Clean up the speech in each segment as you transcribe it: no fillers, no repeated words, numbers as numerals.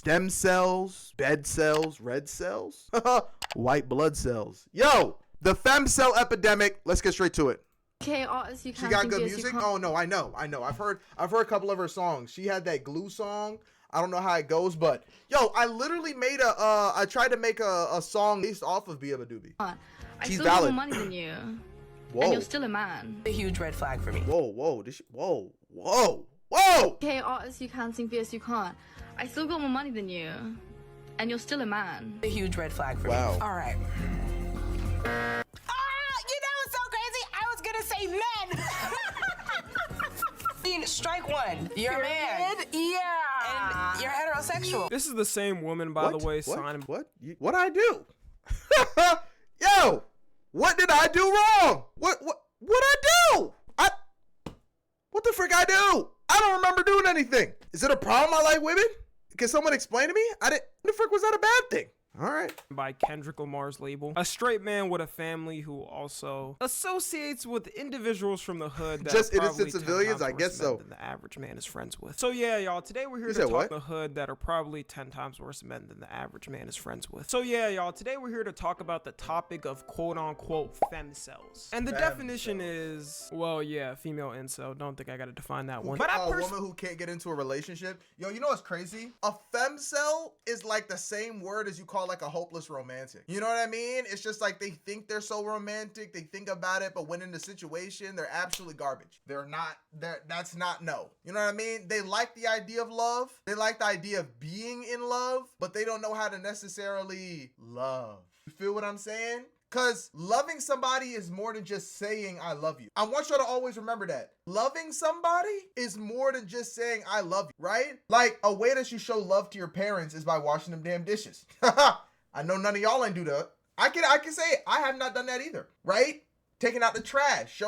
stem cells, bed cells, red cells, white blood cells. Yo, the Femcel Epidemic. Let's get straight to it. Okay, artists, you can. She got good music. Oh no, I know. I've heard a couple of her songs. She had that Glue song. I don't know how it goes, but yo, I literally made I tried to make a song based off of Bia Badoobie. I She's still have valid. more money than you. Whoa. And you're still a man. A huge red flag for me. Whoa. Whoa. Okay, artists, you can sing BS, you can't. I still got more money than you. And you're still a man. A huge red flag for Wow. me. All right. You know what's so crazy? I was gonna say men. Strike one. You're a man. Yeah. And you're heterosexual. This is the same woman, by the way, signing. What I do? Yo, what did I do wrong? What I do? What the frick I do? I don't remember doing anything. Is it a problem I like women? Can someone explain to me? The frick was that a bad thing? All right. By Kendrick Lamar's label. A straight man with a family who also associates with individuals from the hood that Just are probably innocent civilians? 10 times I guess worse so. men than the average man is friends with. So yeah, y'all, today we're here You to said talk what? the hood that are probably 10 times worse men than the average man is friends with. So yeah, y'all, today we're here to talk about the topic of quote-unquote femcells. And the definition is, well, yeah, female incel. Don't think I gotta define that one. But A woman who can't get into a relationship. Yo, you know what's crazy? A femcel is like the same word as you call like a hopeless romantic. You know what I mean? It's just like they think they're so romantic, they think about it, but when in the situation, they're absolutely garbage. That's not no. You know what I mean? They like the idea of love. They like the idea of being in love, but they don't know how to necessarily love. You feel what I'm saying? Because loving somebody is more than just saying I love you. I want you to always remember that. Loving somebody is more than just saying I love you, right? Like a way that you show love to your parents is by washing them damn dishes. I know none of y'all ain't do that. I can say it. I have not done that either, right? Taking out the trash,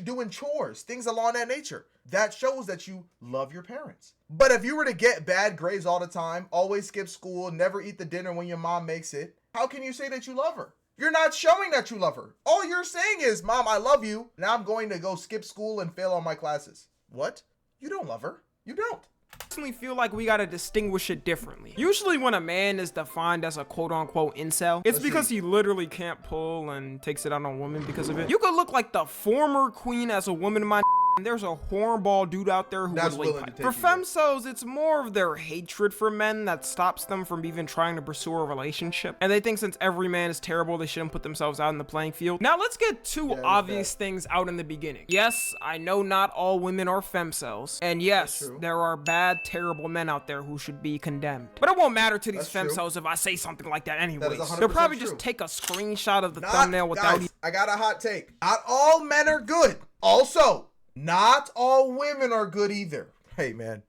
doing chores, things along that nature. That shows that you love your parents. But if you were to get bad grades all the time, always skip school, never eat the dinner when your mom makes it, how can you say that you love her? You're not showing that you love her. All you're saying is, Mom, I love you. Now I'm going to go skip school and fail all my classes. What? You don't love her. You don't. I personally feel like we gotta distinguish it differently. Usually when a man is defined as a quote-unquote incel, it's because he literally can't pull and takes it out on women because of it. You could look like the former queen as a woman, my and there's a hornball dude out there who was late pipe. For femcells, it's more of their hatred for men that stops them from even trying to pursue a relationship. And they think since every man is terrible, they shouldn't put themselves out in the playing field. Now let's get two obvious things out in the beginning. Yes, I know not all women are femcells. And yes, there are bad, terrible men out there who should be condemned. But it won't matter to these femcells if I say something like that anyways. They'll probably just take a screenshot of the thumbnail without guys, I got a hot take. Not all men are good. Also, not all women are good either. Hey, man.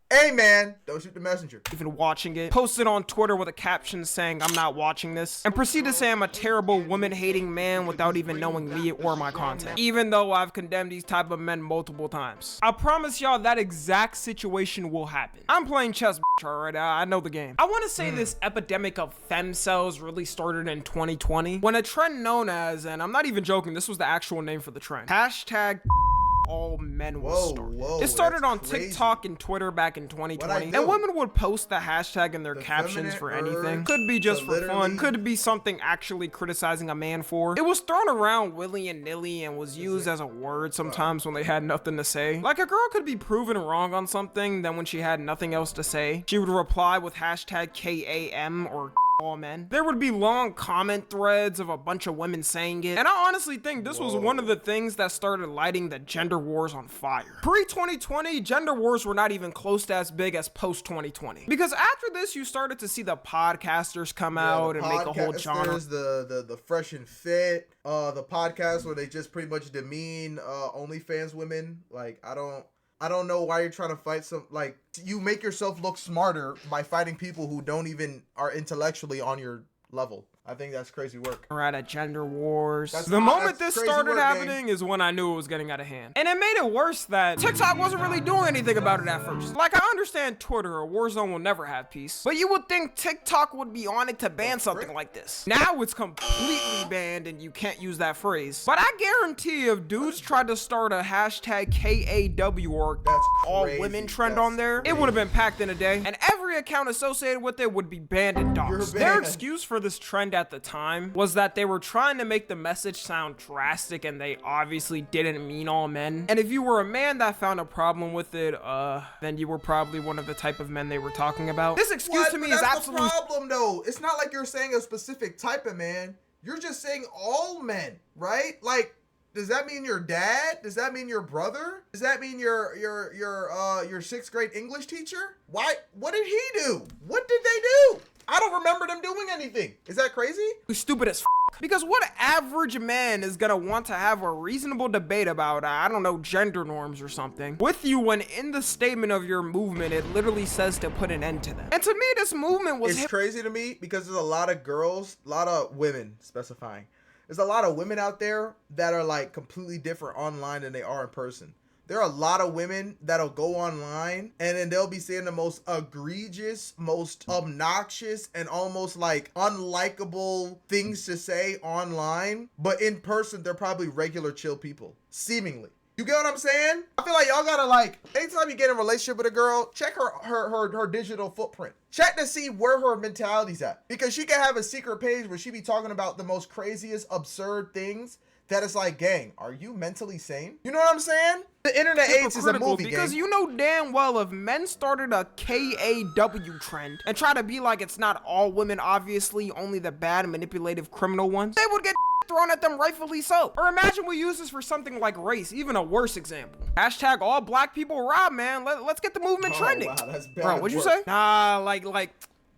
Hey, man. Don't shoot the messenger. Even watching it. Posted on Twitter with a caption saying, I'm not watching this. And proceed to say I'm a terrible woman-hating man without even knowing me or my content. Even though I've condemned these type of men multiple times. I promise y'all that exact situation will happen. I'm playing chess, alright? I know the game. I want to say this epidemic of femcells really started in 2020. When a trend known as, and I'm not even joking, this was the actual name for the trend. Hashtag all men was started. It started on TikTok and Twitter back in 2020, and women would post the hashtag in their captions for anything. Could be just for fun, could be something actually criticizing a man for. It was thrown around willy and nilly and was used as a word sometimes when they had nothing to say. Like a girl could be proven wrong on something, then when she had nothing else to say, she would reply with hashtag KAM or all men. There would be long comment threads of a bunch of women saying it, and I honestly think this was one of the things that started lighting the gender wars on fire. Pre-2020, gender wars were not even close to as big as post-2020, because after this you started to see the podcasters come out and make a whole genre. There's the Fresh and Fit, the podcast where they just pretty much demean OnlyFans women. Like, I don't know why you're trying to fight like, you make yourself look smarter by fighting people who don't even are intellectually on your level. I think that's crazy work. We're at a gender wars. That's The moment that's this crazy started work, happening is when I knew it was getting out of hand. And it made it worse that TikTok wasn't really doing anything about it at first. Like, I understand Twitter or Warzone will never have peace, but you would think TikTok would be on it to ban something like this. Now it's completely banned and you can't use that phrase. But I guarantee if dudes tried to start a hashtag KAW or all women trend on there, it would have been packed in a day. And every account associated with it would be banned and doxxed. Their excuse for this trend at the time was that they were trying to make the message sound drastic and they obviously didn't mean all men. And if you were a man that found a problem with it, then you were probably one of the type of men they were talking about. This excuse to me is absolutely— That's the problem though. It's not like you're saying a specific type of man. You're just saying all men, right? Like, does that mean your dad? Does that mean your brother? Does that mean your 6th grade English teacher? Why? What did he do? What did they do? I don't remember them doing anything. Is that crazy? Stupid as f. Because what average man is gonna want to have a reasonable debate about, I don't know, gender norms or something with you when in the statement of your movement it literally says to put an end to them? And to me, this movement was— It's crazy to me because there's a lot of girls, a lot of women specifying. There's a lot of women out there that are like completely different online than they are in person. There are a lot of women that'll go online and then they'll be saying the most egregious, most obnoxious, and almost like unlikable things to say online. But in person, they're probably regular chill people, seemingly. You get what I'm saying? I feel like y'all gotta like, anytime you get in a relationship with a girl, check her digital footprint. Check to see where her mentality's at. Because she can have a secret page where she be talking about the most craziest, absurd things that it's like, gang, are you mentally sane? You know what I'm saying? The internet age is a movie, because gang. you know damn well if men started a KAW trend and try to be like it's not all women, obviously, only the bad, manipulative, criminal ones, they would get thrown at them, rightfully so. Or imagine we use this for something like race, even a worse example. Hashtag all black people rob, man. Let's get the movement trending. Wow, that's bad. Bro, what'd you say? Nah, like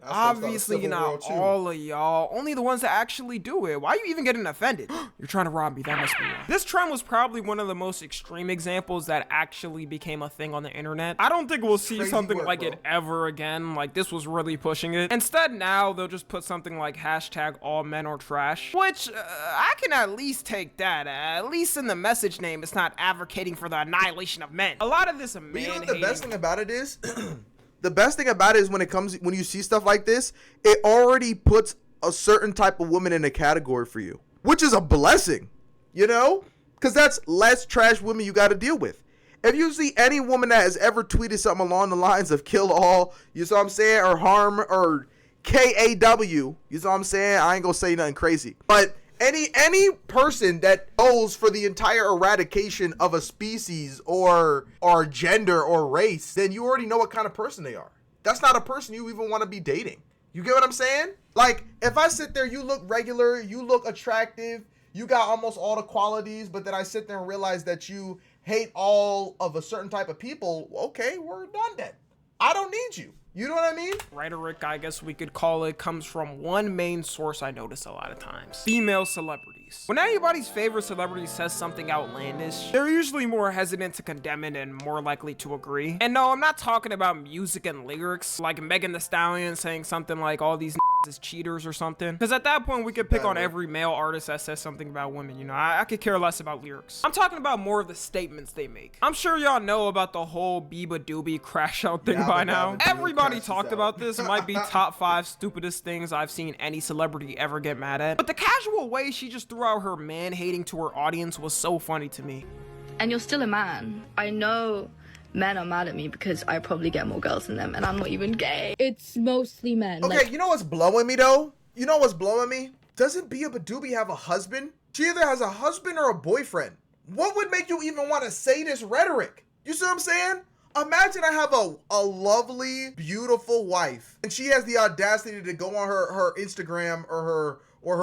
That's obviously Civil not War II. all of y'all, only the ones that actually do it. Why are you even getting offended? You're trying to rob me, that must be why. This trend was probably one of the most extreme examples that actually became a thing on the internet. I don't think we'll see Crazy something work, like bro. it ever again. Like, this was really pushing it. Instead, now they'll just put something like hashtag all men are trash, which I can at least take that. At least in the message name, it's not advocating for the annihilation of men. A lot of this man But you know what the best thing about it is? The best thing about it is when you see stuff like this, it already puts a certain type of woman in a category for you, which is a blessing, you know? Because that's less trash women you got to deal with. If you see any woman that has ever tweeted something along the lines of kill all, you know what I'm saying, or harm, or KAW, you know what I'm saying? I ain't gonna say nothing crazy. But any person that goes for the entire eradication of a species or gender or race, then you already know what kind of person they are. That's not a person you even want to be dating. You get what I'm saying? Like, if I sit there, you look regular, you look attractive, you got almost all the qualities, but then I sit there and realize that you hate all of a certain type of people, okay, we're done then. I don't need you. You know what I mean? Rhetoric, I guess we could call it, comes from one main source I notice a lot of times: female celebrities. When anybody's favorite celebrity says something outlandish, they're usually more hesitant to condemn it and more likely to agree. And no, I'm not talking about music and lyrics, like Megan Thee Stallion saying something like all these is cheaters or something. Because at that point, we could pick on every male artist that says something about women, you know? I could care less about lyrics. I'm talking about more of the statements they make. I'm sure y'all know about the whole Biba Doobie crash out thing by now. Everybody talked about this. Might be top 5 stupidest things I've seen any celebrity ever get mad at. But the casual way she just threw out her man-hating to her audience was so funny to me. And you're still a man. I know men are mad at me because I probably get more girls than them, and I'm not even gay. It's mostly men. Okay, you know what's blowing me though? You know what's blowing me? Doesn't Biba Doobie have a husband? She either has a husband or a boyfriend. What would make you even want to say this rhetoric? You see what I'm saying? Imagine I have a lovely, beautiful wife, and she has the audacity to go on her Instagram or her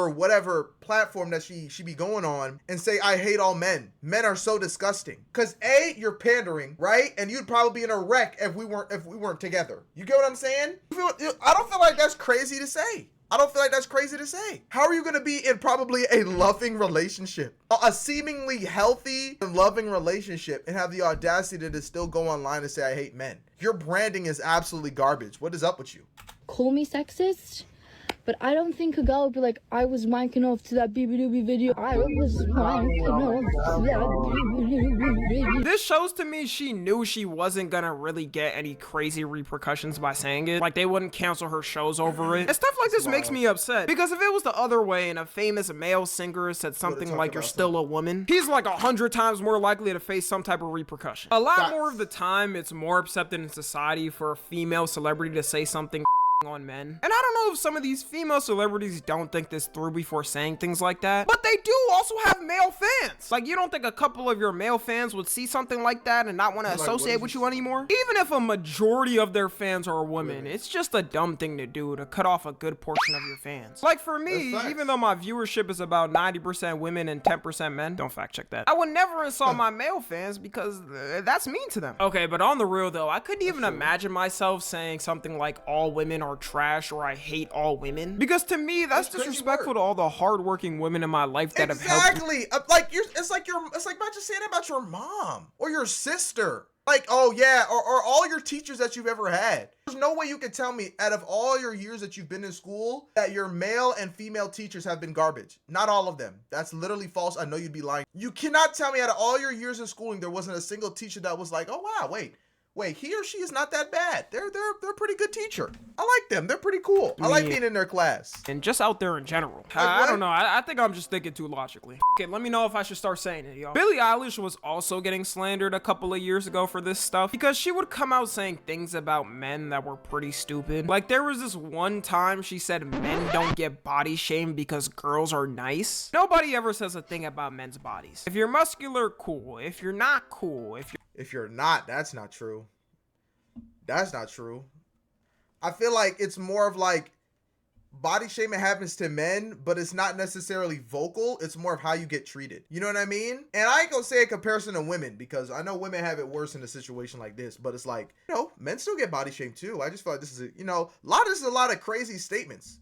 whatever platform that she be going on and say, I hate all men. Men are so disgusting. Cause A, you're pandering, right? And you'd probably be in a wreck if we weren't together. You get what I'm saying? I don't feel like that's crazy to say. I don't feel like that's crazy to say. How are you gonna be in probably a loving relationship, a seemingly healthy and loving relationship, and have the audacity to still go online and say, I hate men? Your branding is absolutely garbage. What is up with you? Call me sexist, But I don't think a girl would be like, I was micing off to that BB video. I was micing off to that BB. This shows to me she knew she wasn't gonna really get any crazy repercussions by saying it. Like, they wouldn't cancel her shows over it. And stuff like this makes me upset. Because if it was the other way and a famous male singer said something like, you're still a woman, he's like 100 times more likely to face some type of repercussion. A lot more of the time, it's more accepted in society for a female celebrity to say something on men. And I don't know if some of these female celebrities don't think this through before saying things like that, but they do also have male fans. Like, you don't think a couple of your male fans would see something like that and not want to associate with you anymore? Even if a majority of their fans are women, it's just a dumb thing to do to cut off a good portion of your fans. Like, for me, even though my viewership is about 90% women and 10% men, don't fact check that, I would never insult my male fans because that's mean to them. Okay, but on the real though, I couldn't even imagine myself saying something like all women are trash or I hate all women, because to me that's disrespectful to all the hardworking women in my life that have helped. Exactly. Like it's like not just saying about your mom or your sister. Like, oh yeah, or all your teachers that you've ever had. There's no way you could tell me out of all your years that you've been in school that your male and female teachers have been garbage. Not all of them. That's literally false. I know you'd be lying. You cannot tell me out of all your years in schooling there wasn't a single teacher that was like, oh wow, wait, he or she is not that bad. They're a pretty good teacher. I like them. They're pretty cool. I like being in their class. And just out there in general. I don't know. I think I'm just thinking too logically. Okay, let me know if I should start saying it, y'all. Billie Eilish was also getting slandered a couple of years ago for this stuff because she would come out saying things about men that were pretty stupid. Like, there was this one time she said men don't get body shamed because girls are nice. Nobody ever says a thing about men's bodies. If you're muscular, cool. If you're not, cool. If you're not, that's not true. That's not true. I feel like it's more of like body shaming happens to men, but it's not necessarily vocal. It's more of how you get treated. You know what I mean? And I ain't gonna say a comparison to women because I know women have it worse in a situation like this, but it's like, you know, men still get body shamed too. I just feel like this is, this is a lot of crazy statements,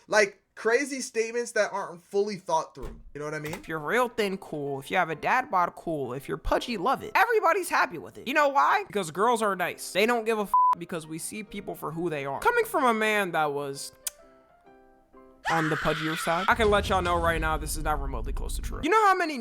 like crazy statements that aren't fully thought through. You know what I mean? If you're real thin, cool. If you have a dad bod, cool. If you're pudgy, love it. Everybody's happy with it. You know why? Because girls are nice. They don't give a because we see people for who they are. Coming from a man that was on the pudgier side, I can let y'all know right now this is not remotely close to true. You know how many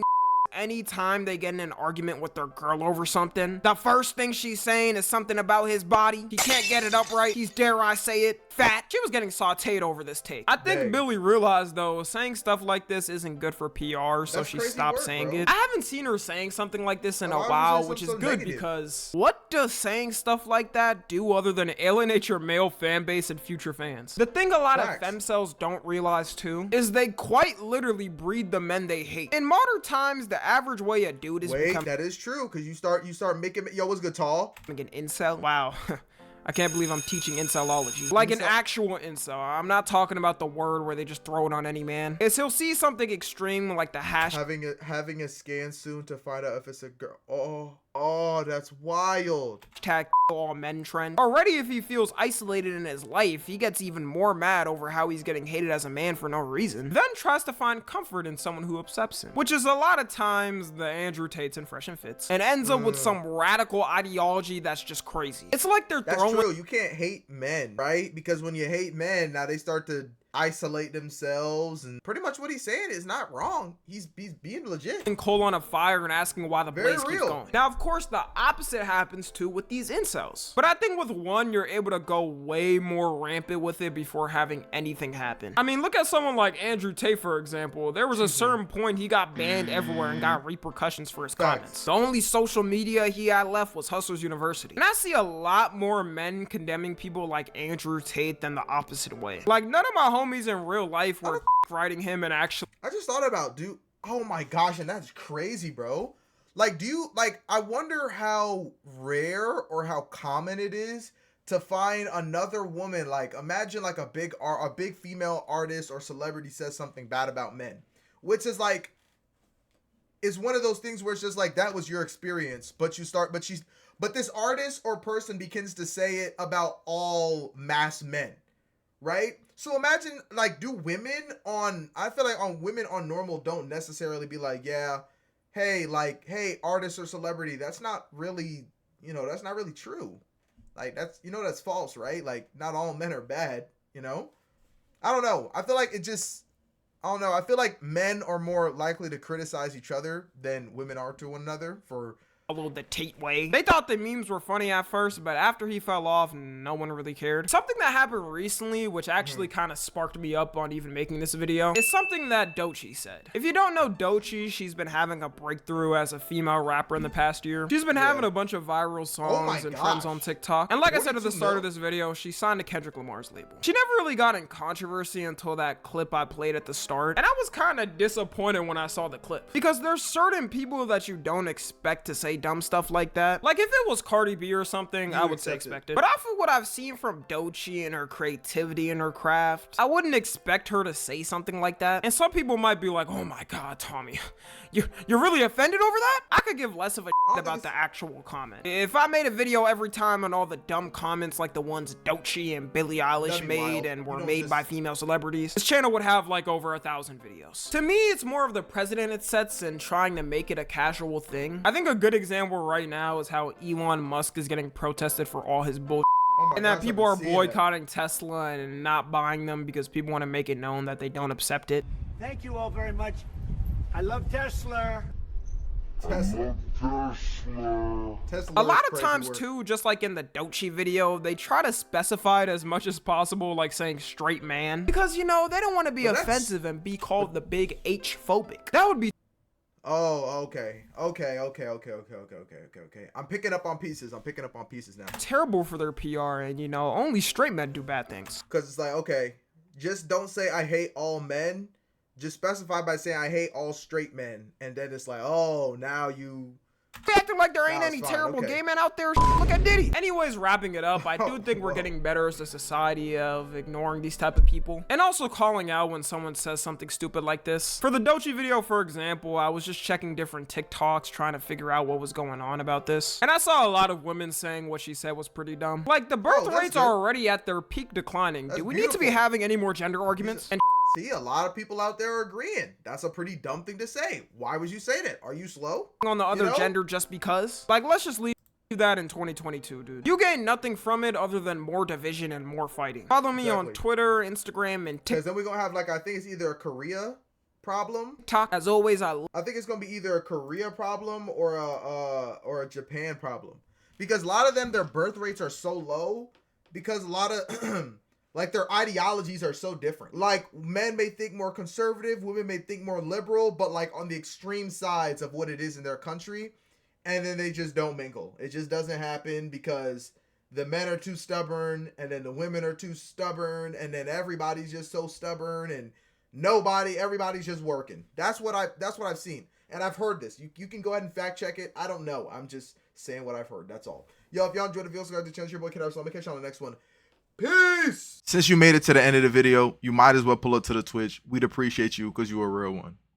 anytime they get in an argument with their girl over something, the first thing she's saying is something about his body. He can't get it upright. He's, dare I say it, fat. She was getting sauteed over this take. I think Billie realized though, saying stuff like this isn't good for PR, so she stopped saying it. I haven't seen her saying something like this in a while, which is good because what does saying stuff like that do other than alienate your male fan base and future fans? The thing a lot of femcels don't realize too is they quite literally breed the men they hate. In modern times, the average way a dude is that is true, because you start making, yo, what's good, tall? An incel? Wow. I can't believe I'm teaching incelology. Like an actual incel. I'm not talking about the word where they just throw it on any man. It's he'll see something extreme like the hash. Having a scan soon to find out if it's a girl. Oh, that's wild. Hashtag all men trend. Already, if he feels isolated in his life, he gets even more mad over how he's getting hated as a man for no reason. Then tries to find comfort in someone who accepts him, which is a lot of times the Andrew Tates and Fresh and Fits, and ends up with some radical ideology that's just crazy. It's like they're throwing. That's true. You can't hate men, right? Because when you hate men, now they start to isolate themselves, and pretty much what he's saying is not wrong. He's being legit. And coal on a fire and asking why the blaze keeps going. Now, of course, the opposite happens too with these incels. But I think with one, you're able to go way more rampant with it before having anything happen. I mean, look at someone like Andrew Tate, for example. There was a certain point he got banned everywhere and got repercussions for his comments. The only social media he had left was Hustlers University. And I see a lot more men condemning people like Andrew Tate than the opposite way. Like, none of my homies in real life were writing him and actually. I just thought about, dude. Oh my gosh, and that's crazy, bro. Like, I wonder how rare or how common it is to find another woman. Like, imagine like a big female artist or celebrity says something bad about men, which is like, it's one of those things where it's just like, that was your experience, but this artist or person begins to say it about all mass men, right? So imagine, like, I feel like women on normal don't necessarily be like, yeah, hey, artist or celebrity, that's not really true. Like, that's false, right? Like, not all men are bad, I don't know. I feel like it just, I don't know. I feel like men are more likely to criticize each other than women are to one another for followed the Tate way. They thought the memes were funny at first, but after he fell off, no one really cared. Something that happened recently, which actually kind of sparked me up on even making this video, is something that Doechii said. If you don't know Doechii, she's been having a breakthrough as a female rapper in the past year. She's been having a bunch of viral songs and trends on TikTok. And like I said at the start of this video, she signed to Kendrick Lamar's label. She never really got in controversy until that clip I played at the start. And I was kind of disappointed when I saw the clip, because there's certain people that you don't expect to say dumb stuff like that. Like if it was Cardi B or something, I would say expect it. But off of what I've seen from Doechii and her creativity and her craft, I wouldn't expect her to say something like that. And some people might be like, oh my god, Tommy, you're really offended over that? I could give less of a shit about the actual comment. If I made a video every time on all the dumb comments like the ones Doechii and Billie Eilish made and were made by female celebrities, this channel would have like over 1,000 videos. To me, it's more of the precedent it sets and trying to make it a casual thing. I think a good example right now is how Elon Musk is getting protested for all his bullshit. And that people are boycotting Tesla and not buying them because people want to make it known that they don't accept it. Thank you all very much. I love Tesla. Tesla. A lot of times too, just like in the Doechii video, they try to specify it as much as possible, like saying straight man, because you know they don't want to be offensive and be called the big H phobic. That would be Oh, okay. I'm picking up on pieces. Now. Terrible for their PR, and you know, only straight men do bad things. Because it's like, okay, just don't say I hate all men. Just specify by saying I hate all straight men. And then it's like, oh, now you... Acting like there ain't any terrible gay men out there. Look at Diddy. Anyways, wrapping it up, I do think we're getting better as a society of ignoring these type of people and also calling out when someone says something stupid like this. For the Doechii video, for example, I was just checking different TikToks trying to figure out what was going on about this, and I saw a lot of women saying what she said was pretty dumb. Like the birth rates are already at their peak declining. Do we need to be having any more gender arguments? And see, a lot of people out there are agreeing. That's a pretty dumb thing to say. Why would you say that? Are you slow? On the other gender just because? Like, let's just leave that in 2022, dude. You gain nothing from it other than more division and more fighting. Follow me on Twitter, Instagram, and TikTok. Because then we're gonna have, like, I think it's either a Korea problem. As always, I think it's gonna be either a Korea problem or a Japan problem. Because a lot of them, their birth rates are so low because a lot of like their ideologies are so different. Like men may think more conservative, women may think more liberal, but like on the extreme sides of what it is in their country. And then they just don't mingle. It just doesn't happen because the men are too stubborn and then the women are too stubborn and then everybody's just so stubborn and everybody's just working. That's what I've seen. And I've heard this. You can go ahead and fact check it. I don't know. I'm just saying what I've heard. That's all. Yo, if y'all enjoyed the video, subscribe to the channel. Your boy kiddabsolute. Let me catch you on the next one. Peace! Since you made it to the end of the video, you might as well pull up to the Twitch. We'd appreciate you because you're a real one.